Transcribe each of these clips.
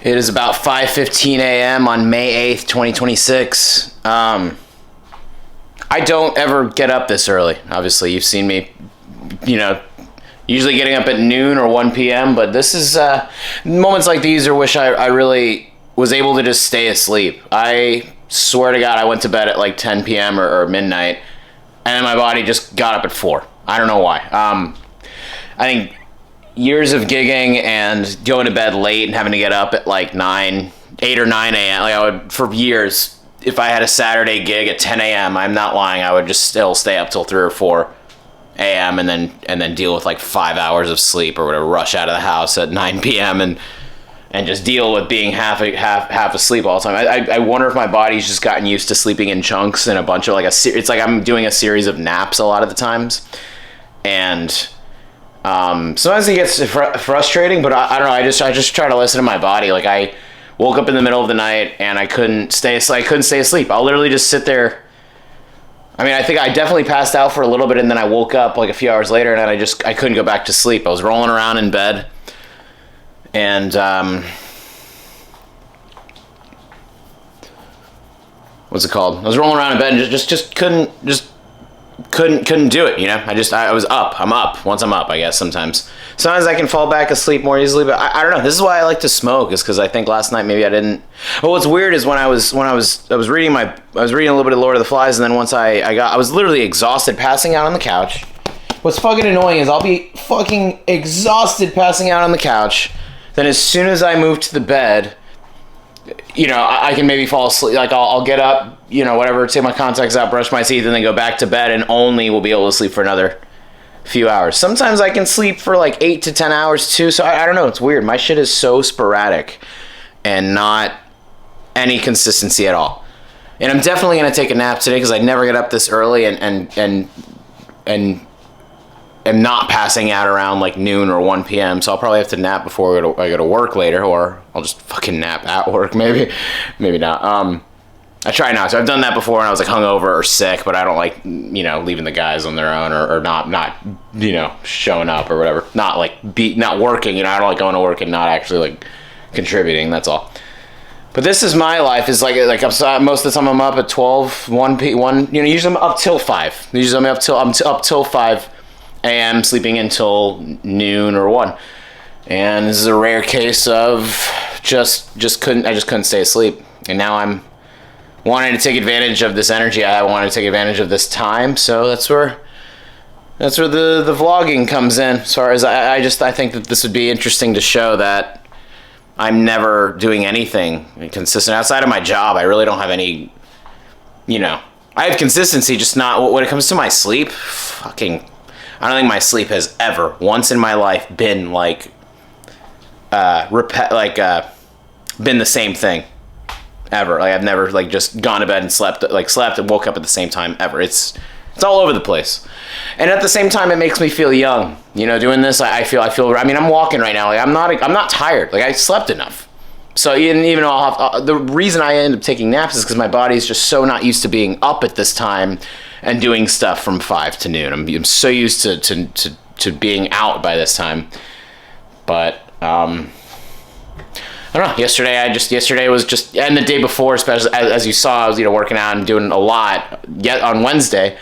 It is about 5:15 a.m. on May 8th, 2026. I don't ever get up this early. Obviously, you've seen me, usually getting up at noon or 1 p.m., but this is moments like these are wish I really was able to just stay asleep. I swear to God, I went to bed at like 10 p.m. or midnight, and then my body just got up at 4. I don't know why. I think years of gigging and going to bed late and having to get up at like 8 or 9 a.m. Like I would, for years, if I had a Saturday gig at 10 a.m., I'm not lying, I would just still stay up till 3 or 4 a.m. and then deal with like 5 hours of sleep or whatever, rush out of the house at 9 p.m. and just deal with being half asleep all the time. I wonder if my body's just gotten used to sleeping in chunks and a bunch of it's like I'm doing a series of naps a lot of the times. And sometimes it gets frustrating, but I don't know. I just try to listen to my body. Like I woke up in the middle of the night and I couldn't stay asleep. I'll literally just sit there. I mean, I think I definitely passed out for a little bit, and then I woke up like a few hours later, and I couldn't go back to sleep. I was rolling around in bed, and what's it called? I was rolling around in bed and just couldn't do it, I was up. I'm up. Once I'm up, I guess sometimes I can fall back asleep more easily, but I don't know. This is why I like to smoke, is because I think last night maybe I didn't. Well, what's weird is when I was reading a little bit of Lord of the Flies, and then once I was literally exhausted, passing out on the couch. What's fucking annoying is I'll be fucking exhausted passing out on the couch, then as soon as I move to the bed, I can maybe fall asleep. Like I'll get up, whatever, take my contacts out, brush my teeth, and then go back to bed, and only will be able to sleep for another few hours. Sometimes I can sleep for like 8 to 10 hours too. So I don't know. It's weird. My shit is so sporadic and not any consistency at all. And I'm definitely going to take a nap today because I never get up this early and am not passing out around like noon or 1 p.m. So I'll probably have to nap before I go to work later, or I'll just fucking nap at work maybe not. I try not to. I've done that before and I was like hungover or sick, but I don't like, leaving the guys on their own or not showing up or whatever. Not working, I don't like going to work and not actually like contributing, that's all. But this is my life, is like most of the time I'm up at 12, 1 usually I'm up till 5. Usually I'm up till 5 a.m. sleeping until noon or 1. And this is a rare case of just couldn't stay asleep. And now I'm wanting to take advantage of this energy. I want to take advantage of this time, so that's where the vlogging comes in. As far as I think that this would be interesting to show that I'm never doing anything consistent outside of my job. I really don't have any, I have consistency, just not when it comes to my sleep. I don't think my sleep has ever once in my life been been the same thing. Ever. Like I've never just gone to bed and slept and woke up at the same time ever. It's all over the place. And at the same time it makes me feel young. Doing this, I feel I'm walking right now. Like I'm not tired. Like I slept enough. So even though the reason I end up taking naps is because my body's just so not used to being up at this time and doing stuff from 5 to noon. I'm so used to being out by this time. But I don't know. Yesterday was just, and the day before, especially as you saw, I was working out and doing a lot yet on Wednesday.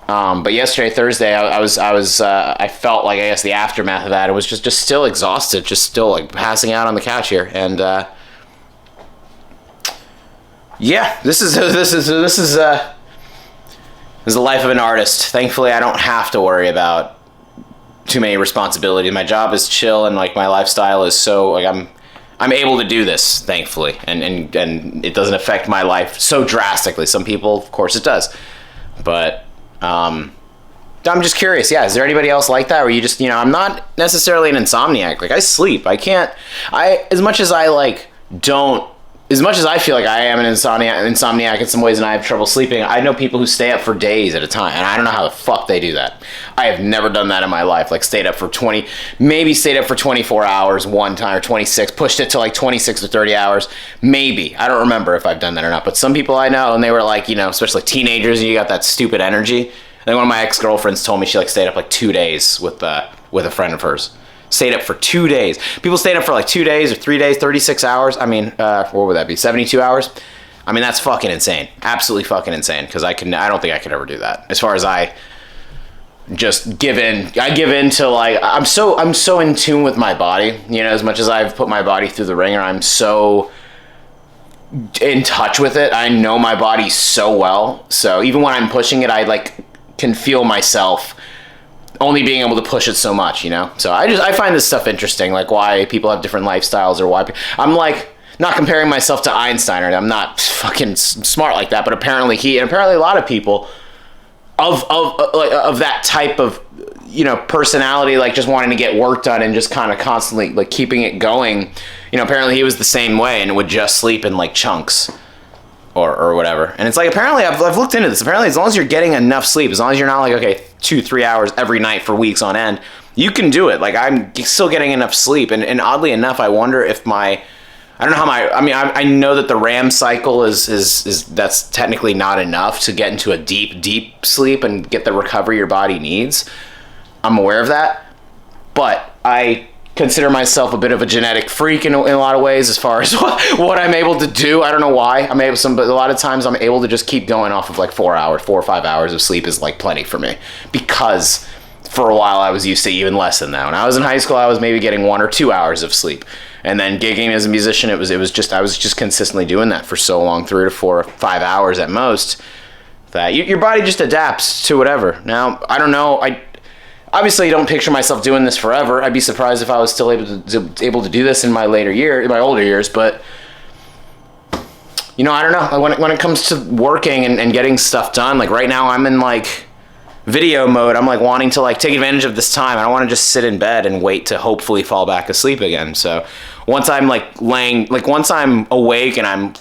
But yesterday, Thursday, I felt like, I guess, the aftermath of that. It was just still exhausted, just still like passing out on the couch here. And yeah, this is the life of an artist. Thankfully, I don't have to worry about too many responsibilities. My job is chill, and like my lifestyle is so like I'm able to do this, thankfully, and it doesn't affect my life so drastically. Some people, of course, it does. But I'm just curious. Yeah, is there anybody else like that, where you just, I'm not necessarily an insomniac. Like I sleep. As much as I feel like I am an insomniac in some ways and I have trouble sleeping, I know people who stay up for days at a time, and I don't know how the fuck they do that. I have never done that in my life, like stayed up for 24 hours one time, or 26, pushed it to like 26 or 30 hours, maybe. I don't remember if I've done that or not, but some people I know, and they were like, especially teenagers, and you got that stupid energy. I think one of my ex-girlfriends told me she stayed up like 2 days with a friend of hers. Stayed up for 2 days. People stayed up for like 2 days or 3 days, 36 hours. I mean, what would that be? 72 hours? I mean, that's fucking insane. Absolutely fucking insane. Because I don't think I could ever do that. As far as I just give in. I give in to like, I'm so in tune with my body. You know, as much as I've put my body through the ringer, I'm so in touch with it. I know my body so well. So even when I'm pushing it, I like can feel myself only being able to push it so much, you know? So I find this stuff interesting, like why people have different lifestyles or why I'm like not comparing myself to Einstein, or I'm not fucking smart like that, but apparently a lot of people of that type of, you know, personality, like just wanting to get work done and just kind of constantly like keeping it going. You know, apparently he was the same way and would just sleep in like chunks or whatever. And it's like, apparently I've looked into this. Apparently as long as you're getting enough sleep, as long as you're not like, okay, 2-3 hours every night for weeks on end, you can do it. Like I'm still getting enough sleep. And oddly enough, I wonder if I don't know how I know that the REM cycle is that's technically not enough to get into a deep sleep and get the recovery your body needs. I'm aware of that, but I consider myself a bit of a genetic freak in a lot of ways as far as what I'm able to do. I don't know why. But a lot of times I'm able to just keep going off of like 4 or 5 hours of sleep is like plenty for me, because for a while I was used to even less than that. When I was in high school, I was maybe getting 1 or 2 hours of sleep. And then gigging as a musician, I was just consistently doing that for so long, 3 to 4 or 5 hours at most, that your body just adapts to whatever. Now, I don't know. Obviously don't picture myself doing this forever. I'd be surprised if I was still able to do this in my older years, but you know, I don't know. When it comes to working and getting stuff done, like right now I'm in like video mode. I'm like wanting to like take advantage of this time. I don't want to just sit in bed and wait to hopefully fall back asleep again. So once I'm once I'm awake and I'm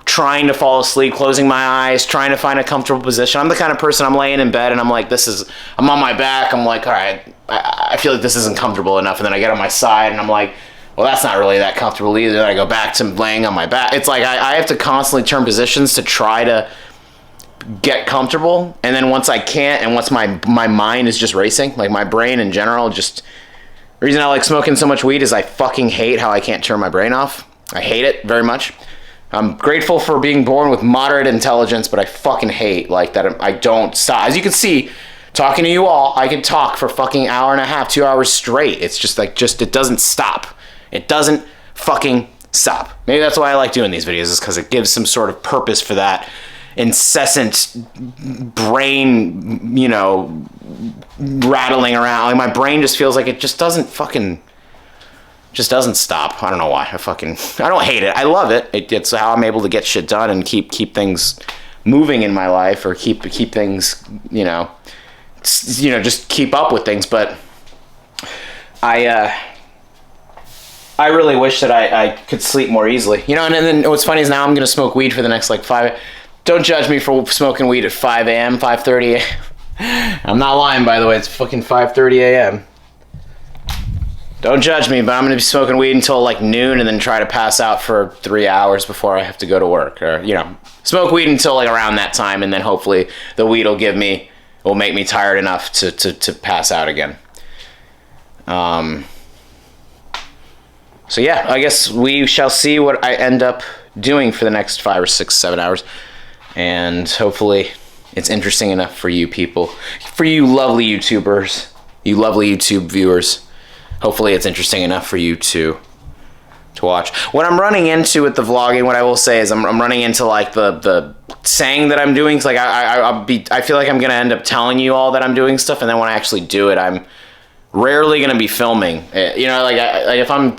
trying to fall asleep, closing my eyes, trying to find a comfortable position. I'm the kind of person, I'm laying in bed and I'm like, I'm on my back. I'm like, all right, I feel like this isn't comfortable enough. And then I get on my side and I'm like, well, that's not really that comfortable either. Then I go back to laying on my back. It's like I have to constantly turn positions to try to get comfortable. And then once I can't, and once my mind is just racing, like my brain in general, the reason I like smoking so much weed is I fucking hate how I can't turn my brain off. I hate it very much. I'm grateful for being born with moderate intelligence, but I fucking hate like that I don't stop. As you can see, talking to you all, I can talk for fucking hour and a half, 2 hours straight. It's just it doesn't stop. It doesn't fucking stop. Maybe that's why I like doing these videos, is because it gives some sort of purpose for that incessant brain, you know, rattling around. Like my brain just feels like it just doesn't stop. I don't know why. I don't hate it. I love it. It's how I'm able to get shit done and keep things moving in my life, or keep things, you know, just keep up with things. But I really wish that I could sleep more easily, you know. And then what's funny is now I'm gonna smoke weed for the next like 5. Don't judge me for smoking weed at 5 a.m., 5:30 a.m. I'm not lying, by the way. It's fucking 5:30 a.m. Don't judge me, but I'm going to be smoking weed until like noon and then try to pass out for 3 hours before I have to go to work. Or, you know, smoke weed until like around that time, and then hopefully the weed will make me tired enough to pass out again. So yeah, I guess we shall see what I end up doing for the next 5 or 6, 7 hours. And hopefully it's interesting enough for you people, for you lovely YouTubers, you lovely YouTube viewers. Hopefully it's interesting enough for you to watch. What I'm running into with the vlogging, what I will say is I'm running into like the saying that I'm doing. Like I feel like I'm gonna end up telling you all that I'm doing stuff, and then when I actually do it, I'm rarely gonna be filming. You know, if I'm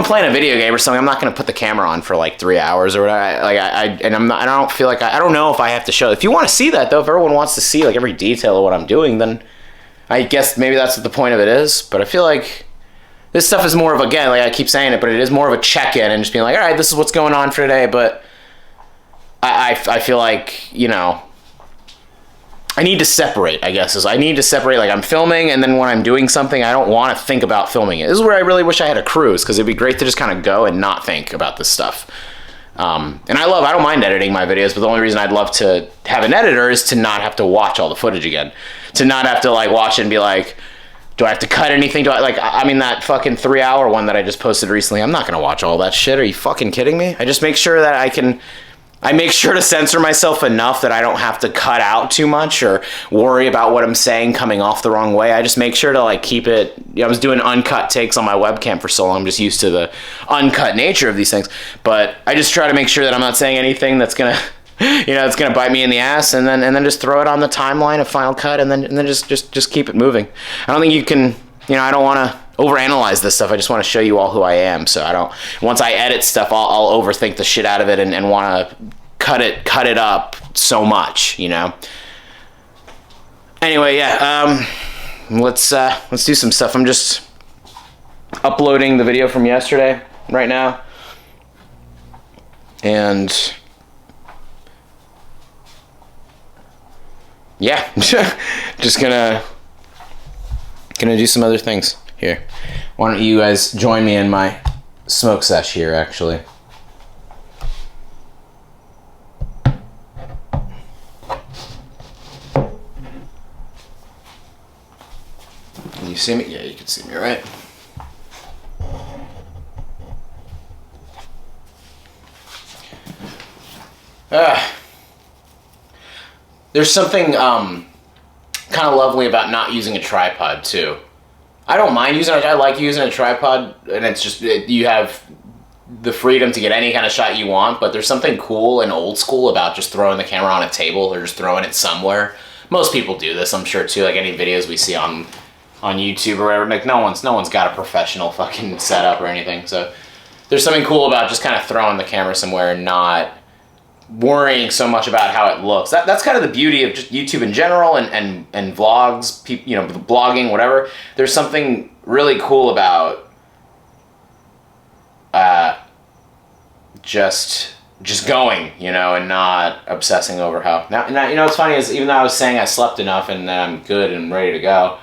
playing a video game or something, I'm not gonna put the camera on for like 3 hours or whatever. I don't feel like I don't know if I have to show. If you want to see that though, if everyone wants to see like every detail of what I'm doing, then I guess maybe that's what the point of it is. But I feel like this stuff is more of, again, like I keep saying it, but it is more of a check-in and just being like, all right, this is what's going on for today. But I feel like, you know, I need to separate, I guess. I need to separate, like I'm filming, and then when I'm doing something, I don't want to think about filming it. This is where I really wish I had a cruise, because it'd be great to just kind of go and not think about this stuff. And I don't mind editing my videos, but the only reason I'd love to have an editor is to not have to watch all the footage again. To not have to like watch it and be like, Do I have to cut anything? Do I, like, I mean, that fucking 3-hour one that I just posted recently, I'm not gonna watch all that shit. Are you fucking kidding me? I just make sure that I make sure to censor myself enough that I don't have to cut out too much or worry about what I'm saying coming off the wrong way. I just make sure to like keep it. I was doing uncut takes on my webcam for so long. I'm just used to the uncut nature of these things. But I just try to make sure that I'm not saying anything that's gonna, it's gonna bite me in the ass, and then just throw it on the timeline of Final Cut, and then just keep it moving. I don't think you can. I don't want to overanalyze this stuff. I just want to show you all who I am. So once I edit stuff, I'll overthink the shit out of it and want to cut it up so much, Anyway, yeah, let's do some stuff. I'm just uploading the video from yesterday right now. And yeah, just gonna do some other things here. Why don't you guys join me in my smoke sesh here, actually. Can you see me? Yeah, you can see me, right? There's something kind of lovely about not using a tripod too. I don't mind using it. I like using a tripod, and it's just you have the freedom to get any kind of shot you want. But there's something cool and old school about just throwing the camera on a table or just throwing it somewhere. Most people do this, I'm sure too. Like any videos we see on YouTube or whatever, like no one's got a professional fucking setup or anything. So there's something cool about just kind of throwing the camera somewhere and not worrying so much about how it looks. That's kind of the beauty of just YouTube in general and vlogs, blogging, whatever. There's something really cool about just going, and not obsessing over how. Now, what's funny is even though I was saying I slept enough and that I'm good and ready to go,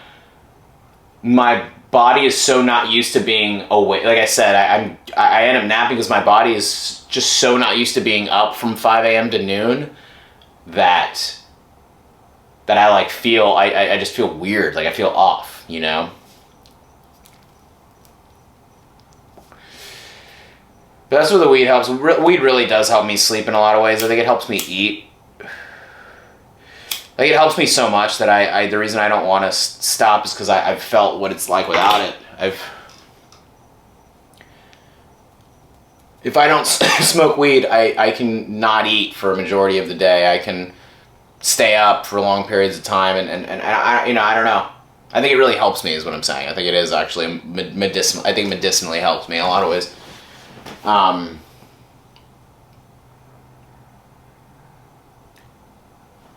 my body is so not used to being awake. Like I said, I end up napping because my body is just so not used to being up from 5 a.m. to noon that I like feel, I just feel weird. Like I feel off, But that's where the weed helps. Weed really does help me sleep in a lot of ways. I think it helps me eat. Like it helps me so much that the reason I don't want to stop is because I've felt what it's like without it. If I don't smoke weed, I can not eat for a majority of the day. I can stay up for long periods of time, and I don't know. I think it really helps me is what I'm saying. I think it is actually medicinal. I think medicinally helps me in a lot of ways.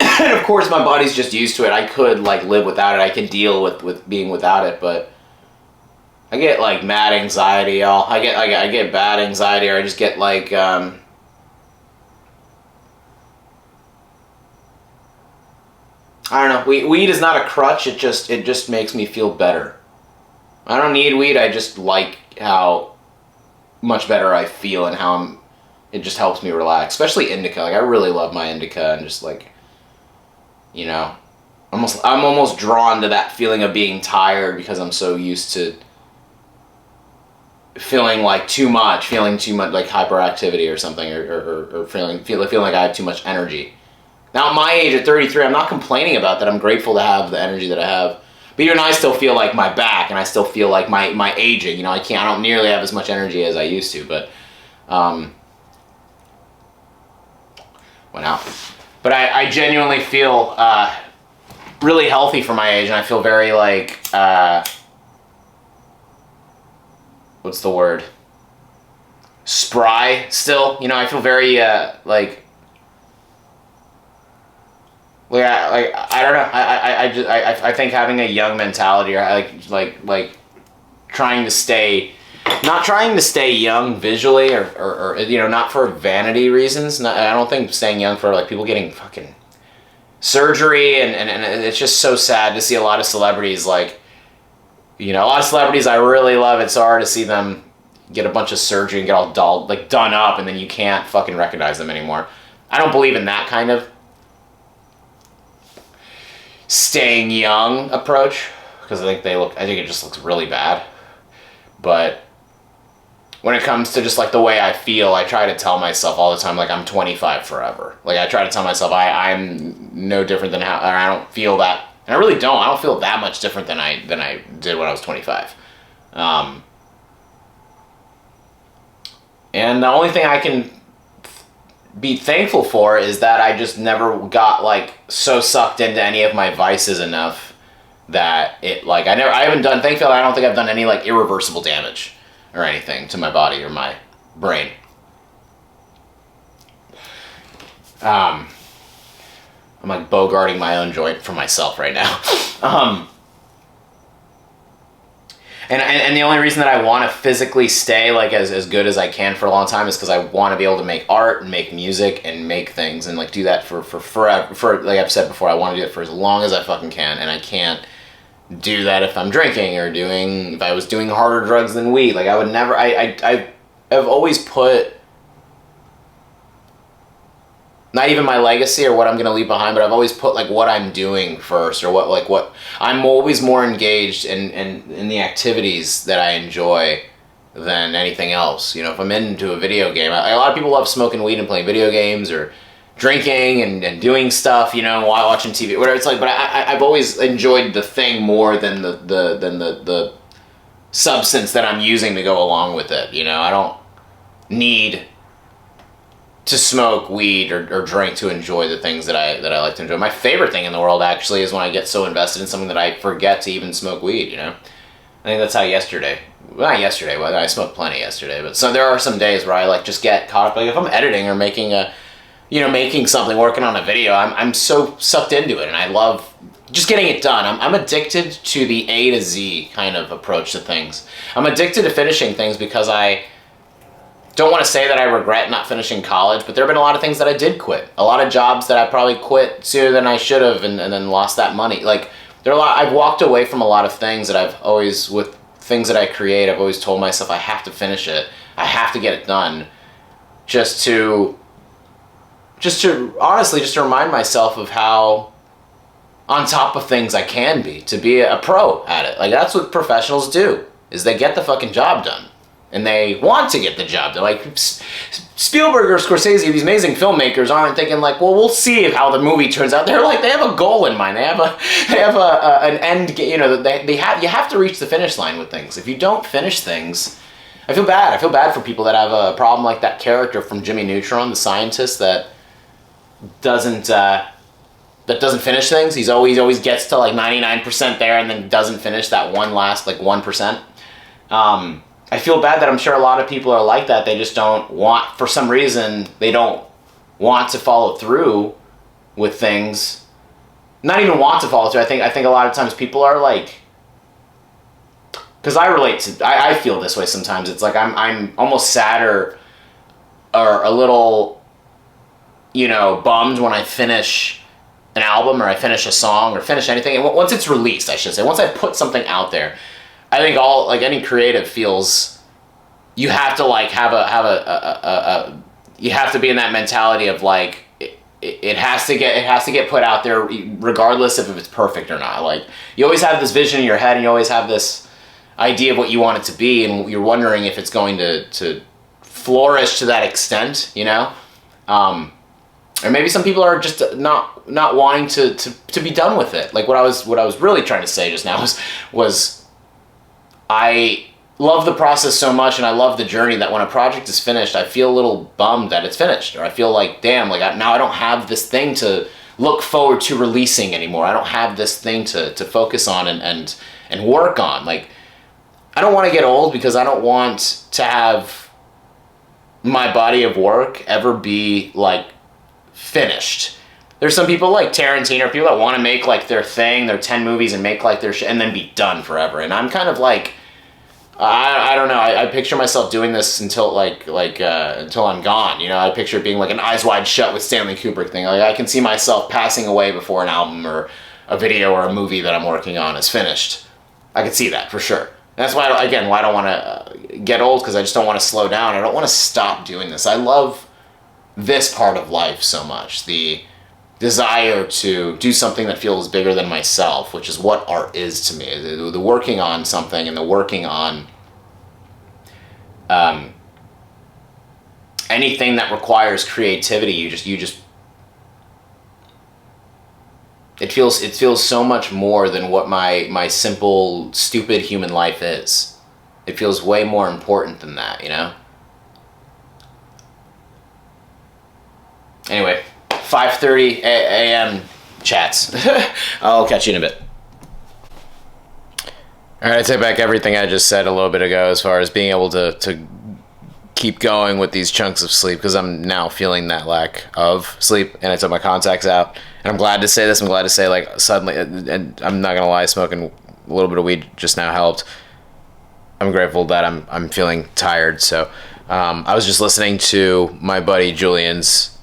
And of course my body's just used to it. I could like live without it. I can deal with being without it, but I get like mad anxiety, y'all. I get bad anxiety, or I just get like I don't know. Weed is not a crutch. It just makes me feel better. I don't need weed. I just like how much better I feel and how it just helps me relax. Especially indica. Like I really love my indica, and just like, I'm almost drawn to that feeling of being tired because I'm so used to feeling like feeling too much like hyperactivity or something, or feeling like I have too much energy. Now at my age, at 33, I'm not complaining about that. I'm grateful to have the energy that I have. But even I still feel like my back, and I still feel like my aging. I don't nearly have as much energy as I used to, but went out. But I genuinely feel really healthy for my age, and I feel very like what's the word? Spry still. I feel very like I don't know. I think having a young mentality, or like trying to stay, not trying to stay young visually, or not for vanity reasons. I don't think staying young for like people getting fucking surgery, and it's just so sad to see a lot of celebrities like, a lot of celebrities I really love. It's hard to see them get a bunch of surgery and get all done up, and then you can't fucking recognize them anymore. I don't believe in that kind of staying young approach, because I think it just looks really bad. But when it comes to just like the way I feel, I try to tell myself all the time, like, I'm 25 forever. Like, I try to tell myself I'm no different than how, or I don't feel that, and I really don't. I don't feel that much different than I did when I was 25. And the only thing I can be thankful for is that I just never got like so sucked into any of my vices enough that it, like, I haven't done, thankfully I don't think I've done any like irreversible damage or anything to my body or my brain. I'm like bogarting my own joint for myself right now. And the only reason that I want to physically stay like as good as I can for a long time is because I want to be able to make art and make music and make things and like do that for forever. For, like I've said before, I want to do it for as long as I fucking can, and I can't do that if I'm drinking or if I was doing harder drugs than weed. Like, I would never, I've always put, not even my legacy or what I'm going to leave behind, but I've always put like what I'm doing first, or what I'm always more engaged in the activities that I enjoy than anything else. You know, if I'm into a video game, a lot of people love smoking weed and playing video games or drinking and doing stuff, you know, while watching TV, whatever it's like. But I've always enjoyed the thing more than the substance that I'm using to go along with it. You know, I don't need to smoke weed or drink to enjoy the things that I like to enjoy. My favorite thing in the world actually is when I get so invested in something that I forget to even smoke weed. You know, I think that's how not yesterday, well, I smoked plenty yesterday, but so there are some days where I like just get caught up. Like if I'm editing or making something, working on a video, I'm so sucked into it, and I love just getting it done. I'm addicted to the A to Z kind of approach to things. I'm addicted to finishing things because I don't want to say that I regret not finishing college, but there have been a lot of things that I did quit. A lot of jobs that I probably quit sooner than I should have, and then lost that money. Like, I've walked away from a lot of things that I've always, with things that I create, I've always told myself I have to finish it. I have to get it done. Just to honestly, just to remind myself of how on top of things I can be, to be a pro at it. Like, that's what professionals do, is they get the fucking job done. And they want to get the job done. Like, Spielberg or Scorsese, these amazing filmmakers, aren't thinking like, well, we'll see how the movie turns out. They're like, they have a goal in mind. They have an end, you know, you have to reach the finish line with things. If you don't finish things, I feel bad. I feel bad for people that have a problem like that character from Jimmy Neutron, the scientist that doesn't finish things. He always gets to like 99% there and then doesn't finish that one last like 1%. I feel bad that I'm sure a lot of people are like that. They just don't want, for some reason, they don't want to follow through with things. Not even want to follow through. I think a lot of times people are like, because I feel this way sometimes. It's like I'm almost sad or a little, you know, bummed when I finish an album or I finish a song or finish anything. And once it's released, I should say, once I put something out there, I think any creative feels you have to like you have to be in that mentality of like it has to get put out there regardless if it's perfect or not. Like, you always have this vision in your head and you always have this idea of what you want it to be, and you're wondering if it's going to flourish to that extent, you know? Or maybe some people are just not wanting to be done with it. Like, what I was really trying to say just now was I love the process so much, and I love the journey, that when a project is finished, I feel a little bummed that it's finished, or I feel like, damn, like now I don't have this thing to look forward to releasing anymore. I don't have this thing to focus on and work on. Like, I don't want to get old because I don't want to have my body of work ever be like finished. There's some people like Tarantino, or people that want to make like their thing, their 10 movies, and make like their shit and then be done forever. And I'm kind of like, I don't know. I picture myself doing this until until I'm gone. You know, I picture it being like an Eyes Wide Shut with Stanley Kubrick thing. Like, I can see myself passing away before an album or a video or a movie that I'm working on is finished. I can see that for sure. And that's why I don't want to get old, because I just don't want to slow down. I don't want to stop doing this. I love this part of life so much. The desire to do something that feels bigger than myself, which is what art is to me. The working on something and the working on anything that requires creativity, you just it feels so much more than what my simple, stupid human life is. It feels way more important than that, you know? Anyway, 5:30 a.m. chats. I'll catch you in a bit. All right, I take back everything I just said a little bit ago as far as being able to keep going with these chunks of sleep, because I'm now feeling that lack of sleep, and I took my contacts out. And I'm glad to say this. I'm glad to say, like, suddenly, and I'm not gonna lie, smoking a little bit of weed just now helped. I'm grateful that I'm feeling tired. So I was just listening to my buddy Julian's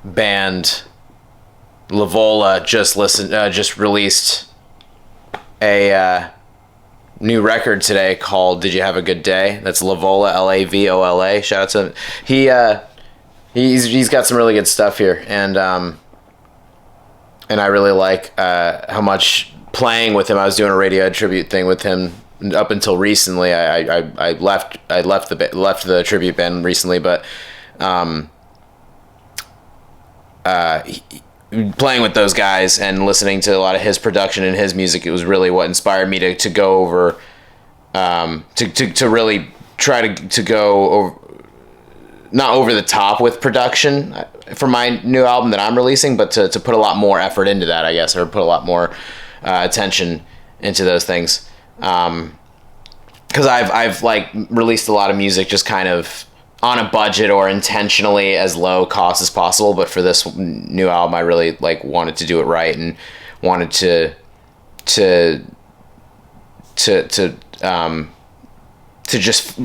band Lavola just released a new record today called "Did You Have a Good Day?" That's Lavola, Lavola. Shout out to him. He's got some really good stuff here, and I really like how much playing with him. I was doing a Radiohead tribute thing with him up until recently. I left the tribute band recently, but playing with those guys and listening to a lot of his production and his music, it was really what inspired me to go over, to really try to go over, not over the top with production for my new album that I'm releasing, but to put a lot more effort into that, I guess, or put a lot more attention into those things. Because I've like released a lot of music just kind of on a budget or intentionally as low cost as possible, but for this new album I really like wanted to do it right and wanted to just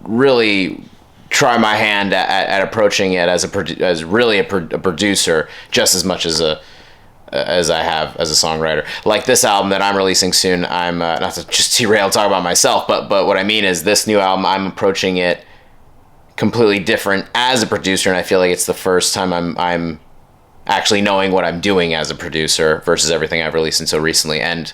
really try my hand at approaching it as really a producer just as much as I have as a songwriter. Like this album that I'm releasing soon, I'm not to just derail talk about myself, but what I mean is this new album, I'm approaching it completely different as a producer, and I feel like it's the first time I'm actually knowing what I'm doing as a producer versus everything I've released until recently. And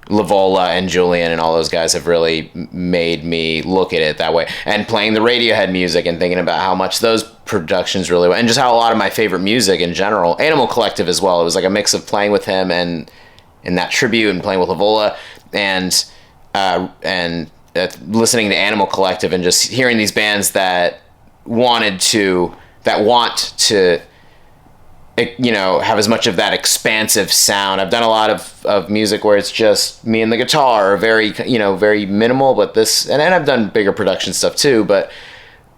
Lavola and Julian and all those guys have really made me look at it that way. And playing the Radiohead music and thinking about how much those productions really went, and just how a lot of my favorite music in general, Animal Collective as well. It was like a mix of playing with him and in that tribute and playing with Lavola and listening to Animal Collective and just hearing these bands that want to have as much of that expansive sound. I've done a lot of music where it's just me and the guitar, very very minimal, but this, and I've done bigger production stuff too, but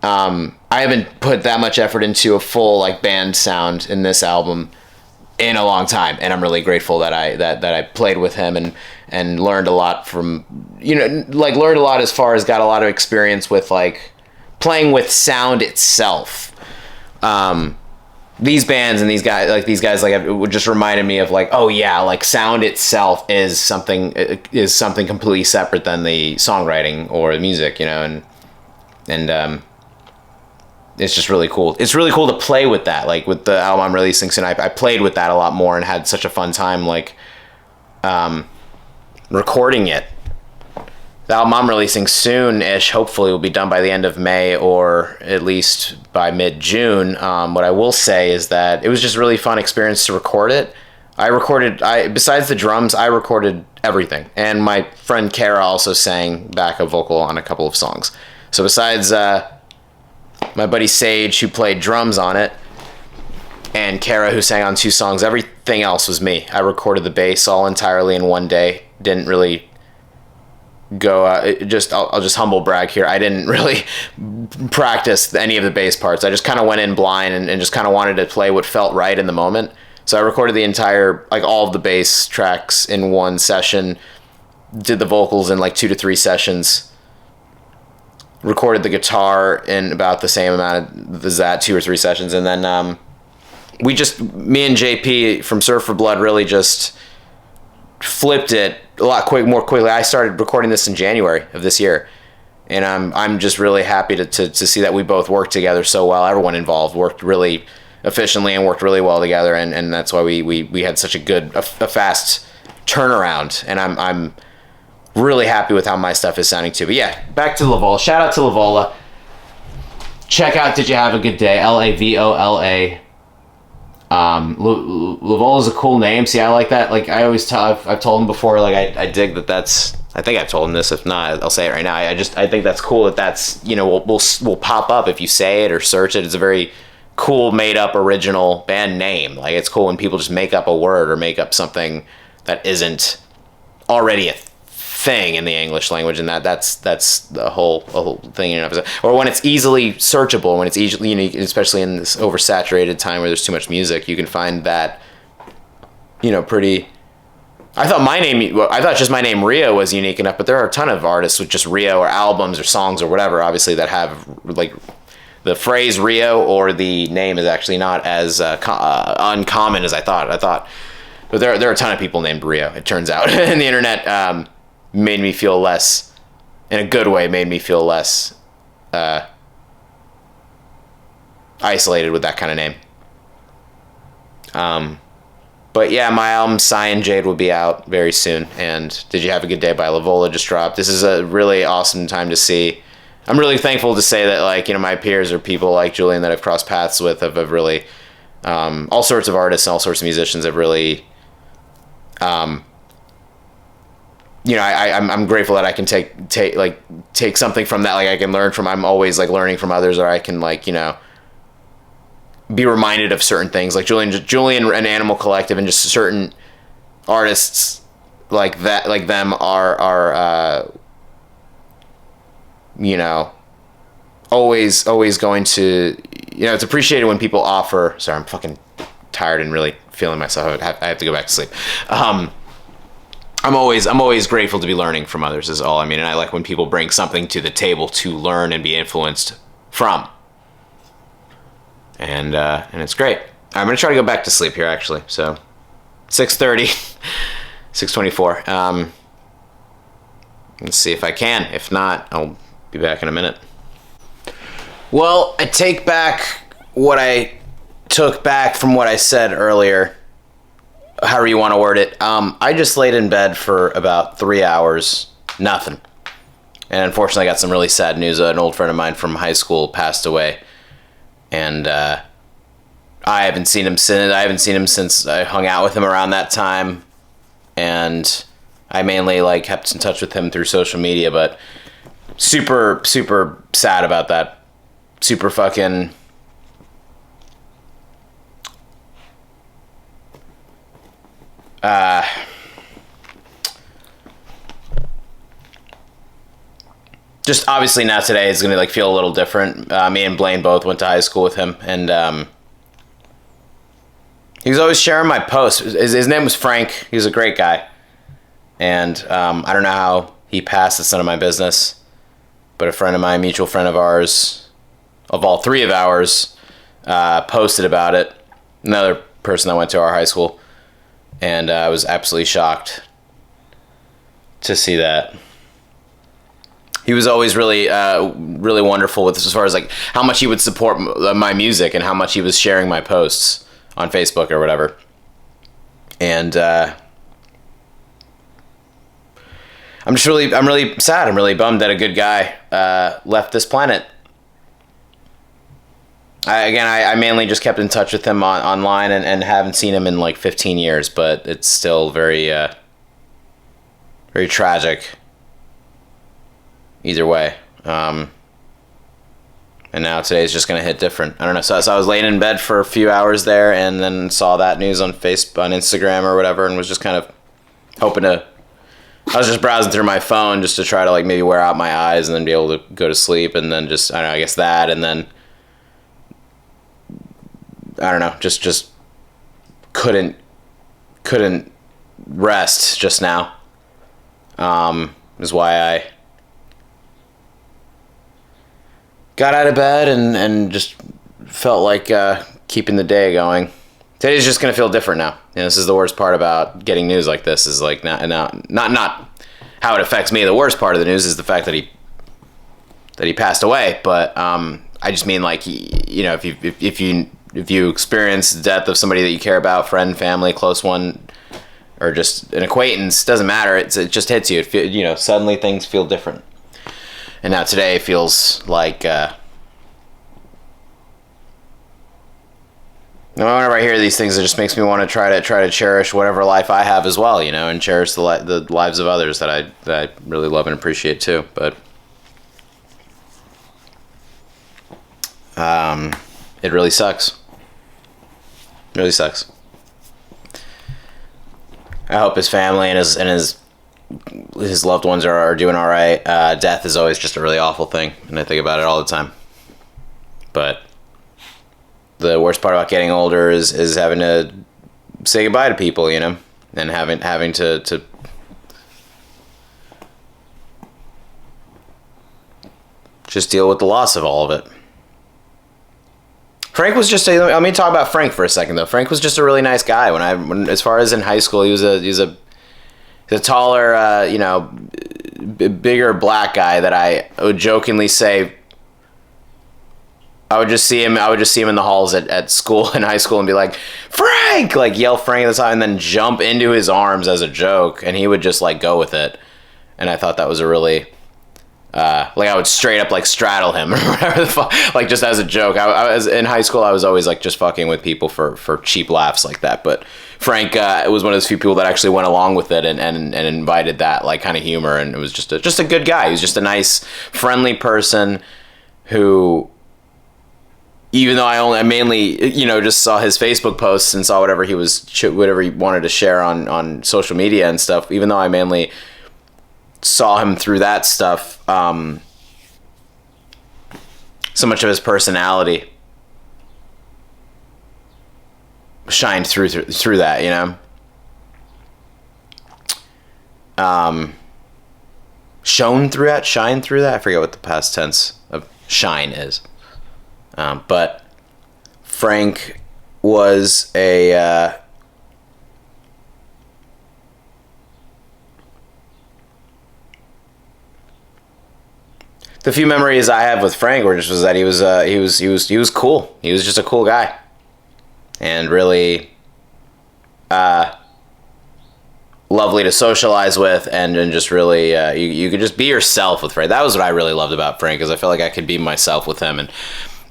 I haven't put that much effort into a full like band sound in this album in a long time, and I'm really grateful that I played with him and learned a lot from, learned a lot as far as got a lot of experience with like playing with sound itself. These bands and these guys it just reminded me of like, oh yeah, like sound itself is something completely separate than the songwriting or the music, and it's just really cool. It's really cool to play with that. Like with the album I'm releasing soon, I played with that a lot more and had such a fun time like recording it. The album I'm releasing soon-ish, hopefully, will be done by the end of May or at least by mid-June. What I will say is that it was just a really fun experience to record it. Besides the drums, I recorded everything. And my friend Kara also sang backup vocal on a couple of songs. So besides my buddy Sage, who played drums on it, and Kara, who sang on 2 songs, everything else was me. I recorded the bass all entirely in one day. Didn't really go I'll just humble brag here. I didn't really practice any of the bass parts. I just kind of went in blind and just kind of wanted to play what felt right in the moment. So I recorded the entire, like all of the bass tracks in one session, did the vocals in like 2 to 3 sessions, recorded the guitar in about the same amount as that, 2 or 3 sessions, and then me and JP from Surf for Blood really just flipped it a lot more quickly. I started recording this in January of this year, and I'm just really happy to see that we both worked together so well. Everyone involved worked really efficiently and worked really well together, and that's why we had such a fast turnaround, and I'm really happy with how my stuff is sounding too. But yeah, back to Lavola. Shout out to Lavola. Check out Did You Have a Good Day? Lavola. Lavola is a cool name. See, I like that. Like I always tell, I've told him before. Like I dig that. That's. I think I've told him this. If not, I'll say it right now. I think that's cool. That's will pop up if you say it or search it. It's a very cool made up original band name. Like it's cool when people just make up a word or make up something that isn't already a thing in the English language, and that's the whole thing. Or when it's easily searchable, when it's easily, especially in this oversaturated time where there's too much music, you can find that pretty. I thought just my name Rio was unique enough, but there are a ton of artists with just Rio or albums or songs or whatever, obviously, that have like the phrase Rio or the name is actually not as uncommon as I thought. But there are a ton of people named Rio, it turns out. And the internet made me feel less, in a good way, isolated with that kind of name. But yeah, my album Cyan Jade will be out very soon, and Did You Have a Good Day by Lavola just dropped. This is a really awesome time to see. I'm really thankful to say that, like, my peers or people like Julian that I've crossed paths with have really, all sorts of artists and all sorts of musicians have really, I'm grateful that I can take something from that. Like I can learn from, I'm always like learning from others, or I can be reminded of certain things, like Julian and Animal Collective, and just certain artists like that, like them are always going to, it's appreciated when people offer. Sorry, I'm fucking tired and really feeling myself. I have to go back to sleep. I'm always grateful to be learning from others is all I mean. And I like when people bring something to the table to learn and be influenced from. And it's great. I'm going to try to go back to sleep here, actually. So 6:30, 6:24. Let's see if I can. If not, I'll be back in a minute. Well, I take back what I took back from what I said earlier. However you want to word it. I just laid in bed for about 3 hours. Nothing. And unfortunately, I got some really sad news. An old friend of mine from high school passed away. And I haven't seen him since I hung out with him around that time. And I mainly kept in touch with him through social media, but super, super sad about that. Super fucking just obviously now today is gonna feel a little different. Me and Blaine both went to high school with him, and he was always sharing my posts. His name was Frank. He was a great guy, and I don't know how he passed. It's none of my business. But a friend of mine, mutual friend of ours, of all three of ours, posted about it. Another person that went to our high school, and I was absolutely shocked to see that. He was always really, really wonderful with as far as how much he would support my music and how much he was sharing my posts on Facebook or whatever. And I'm really sad. I'm really bummed that a good guy left this planet. I mainly just kept in touch with him online and haven't seen him in 15 years, but it's still very, very tragic. Either way. And now today's just going to hit different. I don't know. So I was laying in bed for a few hours there and then saw that news on Facebook, on Instagram or whatever, and was just kind of hoping to... I was just browsing through my phone just to try to maybe wear out my eyes and then be able to go to sleep, and then just, I don't know, I guess that, and then... I don't know, just couldn't rest just now. Is why I got out of bed and just felt like keeping the day going. Today's just gonna feel different now. This is the worst part about getting news like this. Is not how it affects me. The worst part of the news is the fact that he passed away. But I just mean if if you experience the death of somebody that you care about, friend, family, close one, or just an acquaintance, doesn't matter. It just hits you. Suddenly things feel different. And now today feels like whenever I hear these things, it just makes me want to try to cherish whatever life I have as well, and cherish the lives of others that I really love and appreciate too. But it really sucks. It really sucks. I hope his family and his loved ones are doing all right. Death is always just a really awful thing, and I think about it all the time. But the worst part about getting older is having to say goodbye to people, and having to just deal with the loss of all of it. Frank was let me talk about Frank for a second though. Frank was just a really nice guy as far as in high school. He was a taller, bigger black guy that I would jokingly say I would just see him in the halls at school in high school and be like, Frank, like yell Frank at the time and then jump into his arms as a joke, and he would just like go with it. And I thought that was a really I would straight up like straddle him or whatever the fuck, like just as a joke. I was in high school. I was always like just fucking with people for cheap laughs like that. But Frank was one of those few people that actually went along with it and invited that like kind of humor. And it was just a good guy. He was just a nice, friendly person who, even though I mainly just saw his Facebook posts and saw whatever he wanted to share on social media and stuff. Even though I mainly saw him through that stuff, so much of his personality shined through that, shone through that, shine through that. I forget what the past tense of shine is. But Frank was the few memories I have with Frank was that he was cool. He was just a cool guy, and really lovely to socialize with, and just really you could just be yourself with Frank. That was what I really loved about Frank, because I felt like I could be myself with him. And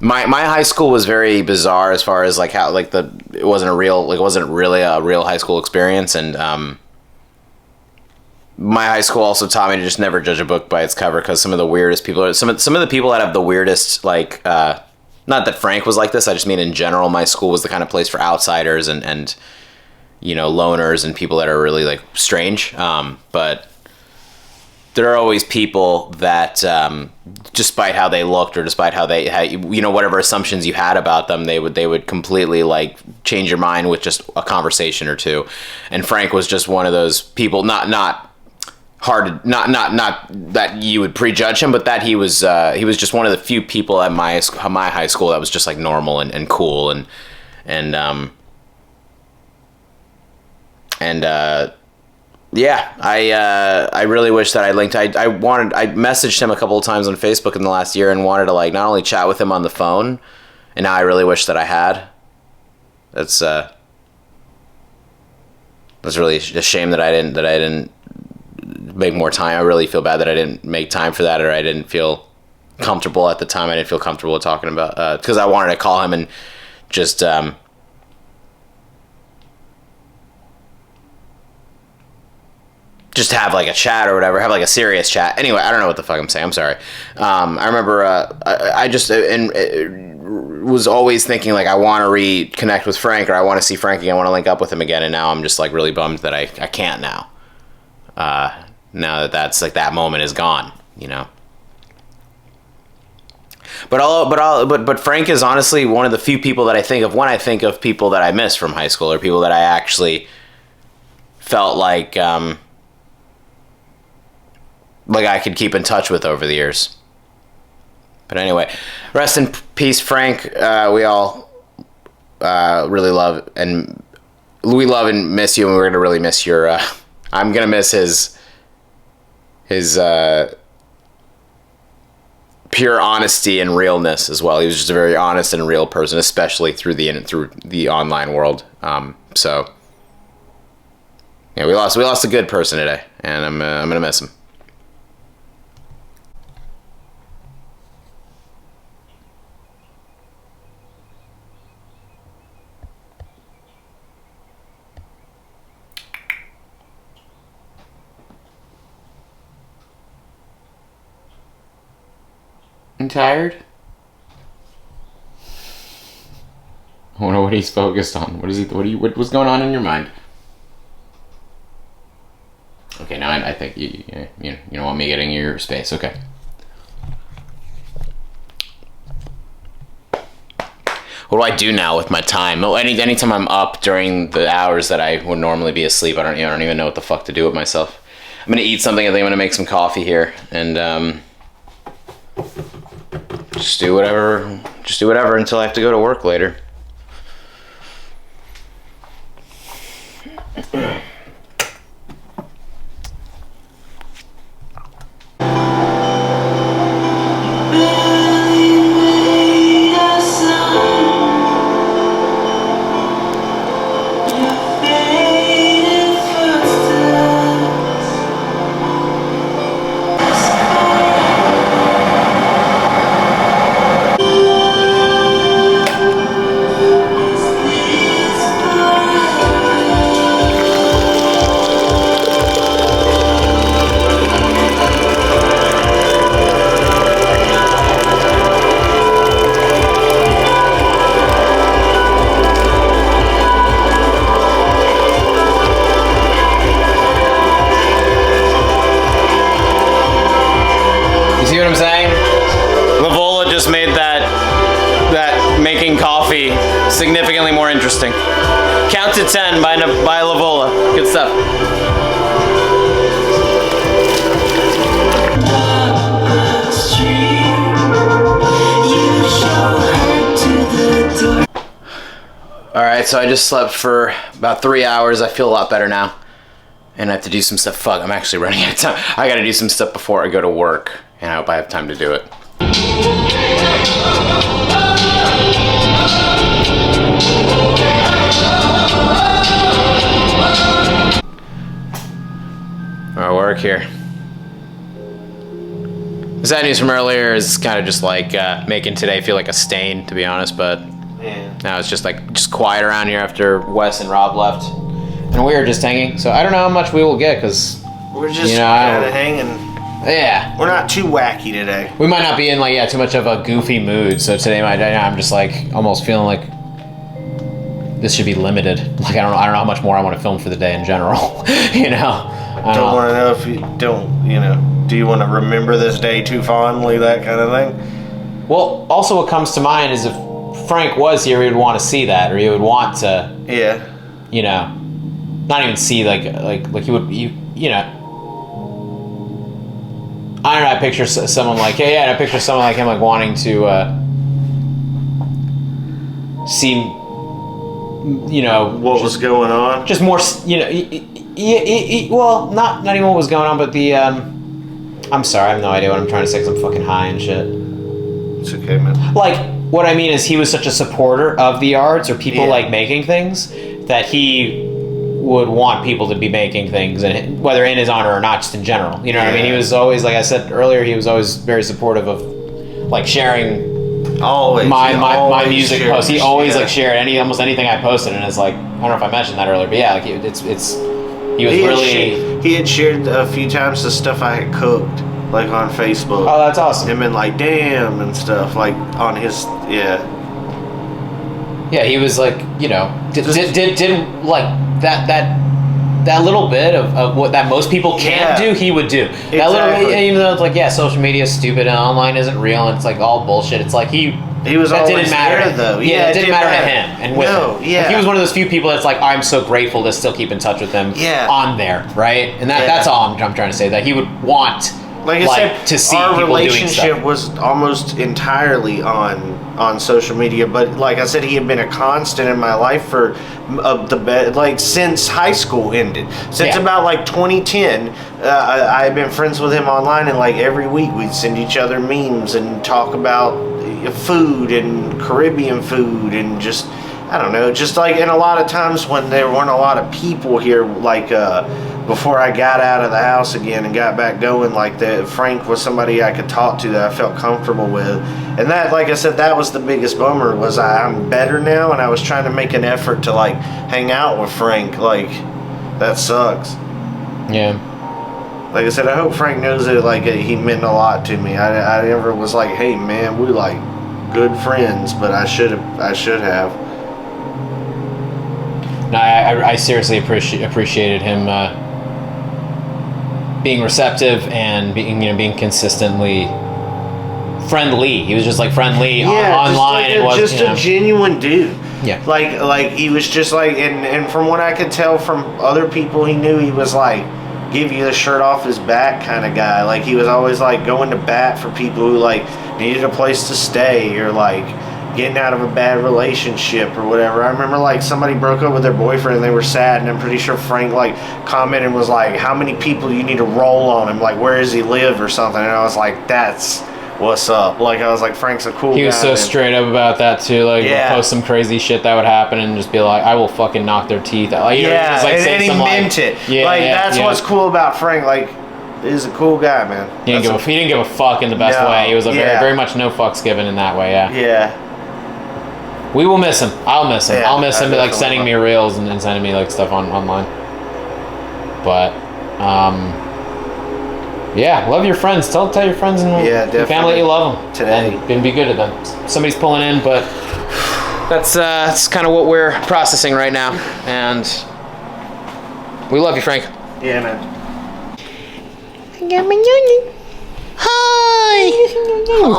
my high school was very bizarre as far as like how like it wasn't really a real high school experience, and my high school also taught me to just never judge a book by its cover, because some of the weirdest people some of the people that have the weirdest, like not that Frank was like this, I just mean in general, my school was the kind of place for outsiders and loners and people that are really like strange, but there are always people that despite how they looked, or despite how whatever assumptions you had about them, they would completely like change your mind with just a conversation or two. And Frank was just one of those people, not hard, not that you would prejudge him, but that he was just one of the few people at my high school that was just like normal and cool and yeah, I really wish that I messaged him a couple of times on Facebook in the last year and wanted to like not only chat with him on the phone, and now I really wish that I had. That's really a shame that I didn't make more time. I really feel bad that I didn't make time for that, or I didn't feel comfortable at the time. I didn't feel comfortable talking about, because I wanted to call him and just have like a chat or whatever, have like a serious chat. Anyway, I don't know what the fuck I'm saying. I'm sorry. I remember I just was always thinking like I want to reconnect with Frank, or I want to see Frankie. I want to link up with him again. And now I'm just like really bummed that I can't now. Now that's like that moment is gone, But Frank is honestly one of the few people that I think of when I think of people that I miss from high school, or people that I actually felt like I could keep in touch with over the years. But anyway, rest in peace, Frank. We all really love and miss you, and we're gonna really miss your. I'm gonna miss his pure honesty and realness as well. He was just a very honest and real person, especially through the online world. So yeah, we lost a good person today, and I'm gonna miss him. I'm tired. I wonder what he's focused on. What's going on in your mind? Okay, now I think you don't want me getting your space. Okay. What do I do now with my time? Anytime I'm up during the hours that I would normally be asleep, I don't even know what the fuck to do with myself. I'm gonna eat something. I think I'm gonna make some coffee here and just do whatever until I have to go to work later. See what I'm saying? Lavola just made that making coffee significantly more interesting. Count to 10 by Lavola. Good stuff. Alright, so I just slept for about 3 hours. I feel a lot better now. And I have to do some stuff. Fuck, I'm actually running out of time. I gotta do some stuff before I go to work. And I hope I have time to do it. Our work here. The sad news from earlier is kind of just like making today feel like a stain, to be honest, but now it's just quiet around here after Wes and Rob left. And we were just hanging, so I don't know how much we will get, because we're just kind of hanging. Yeah. We're not too wacky today. We might not be in too much of a goofy mood, so today I'm just almost feeling like this should be limited. Like I don't know how much more I want to film for the day in general. You know. Don't want to know if you don't, do you want to remember this day too fondly, that kind of thing? Well, also what comes to mind is if Frank was here, he would want to see that, or he would want to. Yeah. Not even see he would I don't know, I picture someone and I picture someone like him wanting to see, what was going on. Just more, well, not even what was going on, but the, I'm sorry, I have no idea what I'm trying to say because I'm fucking high and shit. It's okay, man. What I mean is he was such a supporter of the arts or people making things that he would want people to be making things, and whether in his honor or not, just in general. You know what I mean? He was always, like I said earlier, he was always very supportive of sharing my music posts. He always shared almost anything I posted, and it's I don't know if I mentioned that earlier, but yeah, he had shared a few times the stuff I had cooked on Facebook. Oh, that's awesome. Him and damn and stuff on his Yeah, he was did that little bit of what that most people can't do, he would do. Exactly. That little, even though it's social media is stupid and online isn't real and it's all bullshit. It's he was that didn't matter there, though. Yeah, it didn't matter to him and with him. Yeah. He was one of those few people that's I'm so grateful to still keep in touch with them on there, right? And that's all I'm trying to say, that he would want Like I said, to see our people doing relationship stuff. was almost entirely on social media. But like I said, he had been a constant in my life for since high school ended. Since Yeah. about like 2010, I had been friends with him online, and like every week we'd send each other memes and talk about food and Caribbean food and just. I don't know, just like, and a lot of times when there weren't a lot of people here, like before I got out of the house again and got back going, like Frank was somebody I could talk to that I felt comfortable with. And that, like I said, that was the biggest bummer, was I'm better now, and I was trying to make an effort to like hang out with Frank. Like, that sucks. Yeah. Like I said, I hope Frank knows that like he meant a lot to me. I never was like, hey man, we like good friends, but I should have. No, I seriously appreciated him being receptive and being consistently friendly. He was just like friendly online. It was just a genuine dude. Yeah. Like he was just like, and from what I could tell from other people he knew, he was like give you the shirt off his back kind of guy. Like he was always like going to bat for people who like needed a place to stay or like getting out of a bad relationship or whatever. I remember like somebody broke up with their boyfriend and they were sad, and I'm pretty sure Frank like commented and was like, how many people do you need to roll on him, like where does he live or something, and I was like, that's what's up. Like I was like, Frank's a cool guy. He was so straight up about that too. Like post some crazy shit that would happen and just be like, I will fucking knock their teeth out. Like, yeah, just, like, and he meant it. Yeah, like that's what's cool about Frank. Like he's a cool guy, man. He didn't give a fuck in the best way. He was a very much no fucks given in that way. Yeah. We will miss him. I'll miss him. Yeah, I'll miss him like definitely sending me reels and sending me like stuff online. But yeah, love your friends. Tell your friends and your family you love them today, and be good to them. Somebody's pulling in, but that's kind of what we're processing right now, and we love you, Frank. Yeah, man. I got my unit. Hi. We're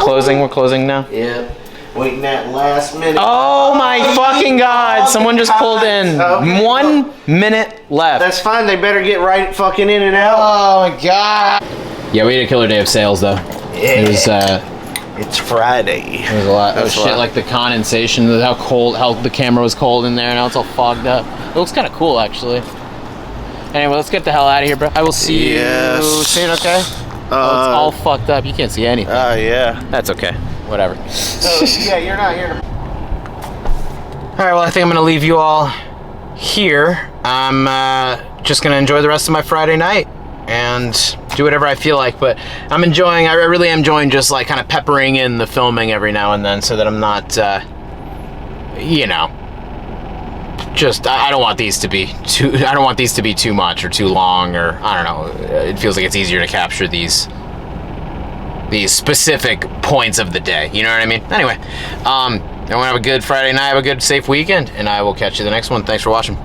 closing now. Yeah. Waiting that last minute. Oh my fucking God! Someone just pulled in. 1 minute left. That's fine. They better get right fucking in and out. Oh my God. Yeah, we had a killer day of sales though. Yeah. It was it's Friday. There was a lot of shit, like the condensation, how the camera was cold in there, and now it's all fogged up. It looks kind of cool actually. Anyway, let's get the hell out of here, bro. I will see you soon, okay? It's all fucked up. You can't see anything. Oh, yeah. That's okay. Whatever. So, yeah, you're not here. All right, well, I think I'm going to leave you all here. I'm just going to enjoy the rest of my Friday night and do whatever I feel like. But I really am enjoying just like kind of peppering in the filming every now and then so that I'm not, I don't want these to be too much or too long, or I don't know. It feels like it's easier to capture these specific points of the day. You know what I mean? Anyway, I want to have a good Friday night, have a good safe weekend, and I will catch you the next one. Thanks for watching.